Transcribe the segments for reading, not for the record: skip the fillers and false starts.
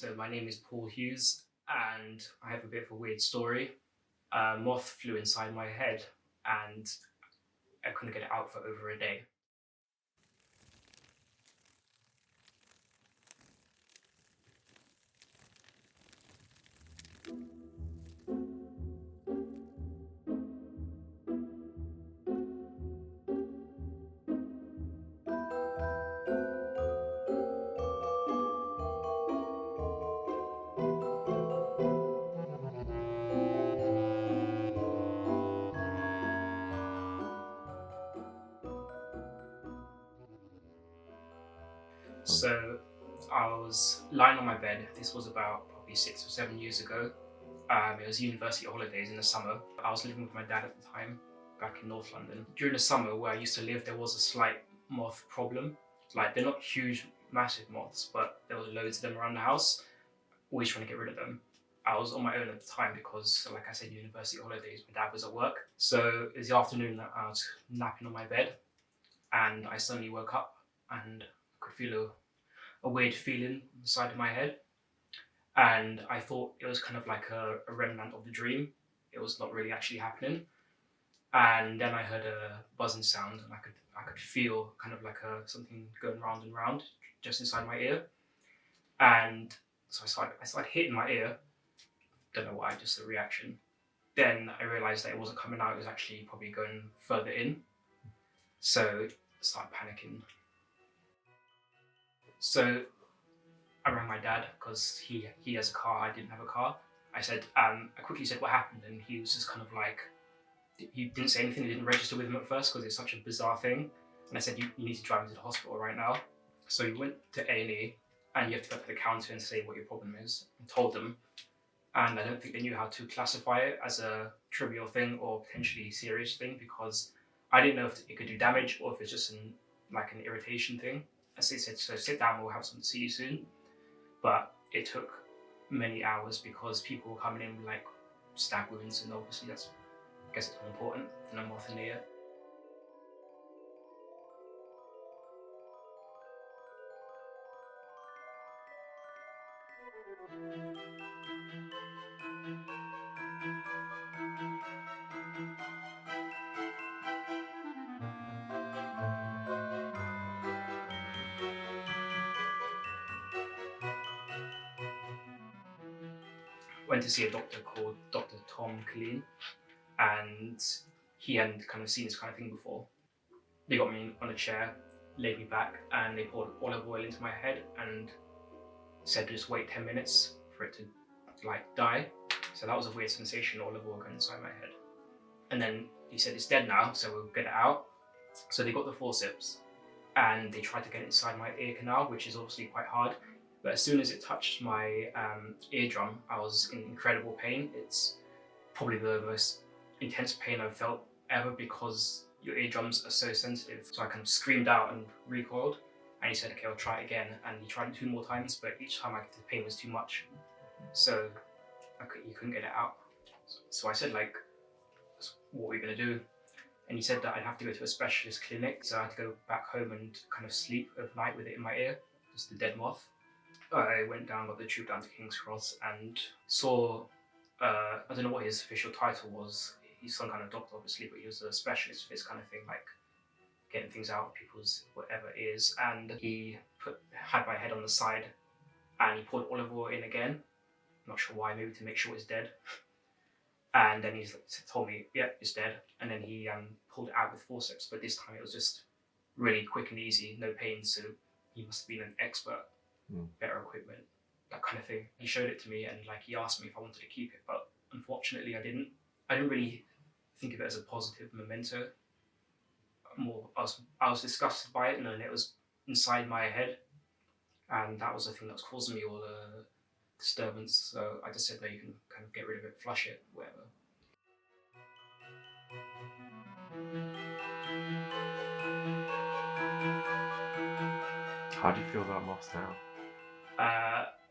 So my name is Paul Hughes, and I have a bit of a weird story. A moth flew inside my head, and I couldn't get it out for over a day. So I was lying on my bed. This was about probably 6 or 7 years ago. It was university holidays in the summer. I was living with my dad at the time, back in North London. During the summer where I used to live, there was a slight moth problem. Like, they're not huge, massive moths, but there were loads of them around the house. Always trying to get rid of them. I was on my own at the time because, like I said, university holidays, my dad was at work. So it was the afternoon that I was napping on my bed, and I suddenly woke up and could feel a weird feeling on the side of my head. And I thought it was kind of like a remnant of the dream. It was not really actually happening. And then I heard a buzzing sound, and I could feel kind of like something going round and round just inside my ear. And so I started hitting my ear. Don't know why, just a reaction. Then I realised that it wasn't coming out, it was actually probably going further in. So I started panicking. So I rang my dad because he has a car, I didn't have a car. I quickly said what happened, and he was just kind of like, he didn't say anything, it didn't register with him at first because it's such a bizarre thing. And I said, you need to drive me to the hospital right now. So he went to A&E, and you have to go to the counter and say what your problem is, and told them. And I don't think they knew how to classify it as a trivial thing or potentially serious thing, because I didn't know if it could do damage or if it's just like an irritation thing. As they said, so sit down, we'll have something to see you soon. But it took many hours because people were coming in with like stab wounds, and obviously I guess it's more important than a moth in the ear. Went to see a doctor called Dr. Tom Killeen, and he hadn't kind of seen this kind of thing before. They got me on a chair, laid me back, and they poured olive oil into my head and said to just wait 10 minutes for it to like die. So that was a weird sensation, olive oil going inside my head. And then he said it's dead now, so we'll get it out. So they got the forceps and they tried to get it inside my ear canal, which is obviously quite hard. But as soon as it touched my eardrum, I was in incredible pain. It's probably the most intense pain I've felt ever because your eardrums are so sensitive. So I kind of screamed out and recoiled. And he said, okay, I'll try it again. And he tried it 2 more times, but each time the pain was too much. So you couldn't get it out. So I said, like, what are we going to do? And he said that I'd have to go to a specialist clinic. So I had to go back home and kind of sleep at night with it in my ear, just the dead moth. I went down, got the tube down to King's Cross, and saw, I don't know what his official title was. He's some kind of doctor, obviously, but he was a specialist for this kind of thing, like getting things out of people's whatever ears. And he had my head on the side, and he poured olive oil in again. Not sure why, maybe to make sure it's dead. And then he told me, yeah, it's dead. And then he pulled it out with forceps, but this time it was just really quick and easy, no pain. So he must have been an expert, better equipment, that kind of thing. He showed it to me, and like he asked me if I wanted to keep it, but unfortunately I didn't. I didn't really think of it as a positive memento. I was disgusted by it, and then it was inside my head, and that was the thing that was causing me all the disturbance. So I just said, no, you can kind of get rid of it, flush it, whatever. How do you feel about moths now?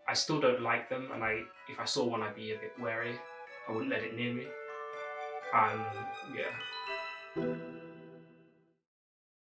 I still don't like them, and if I saw one, I'd be a bit wary. I wouldn't let it near me. Yeah.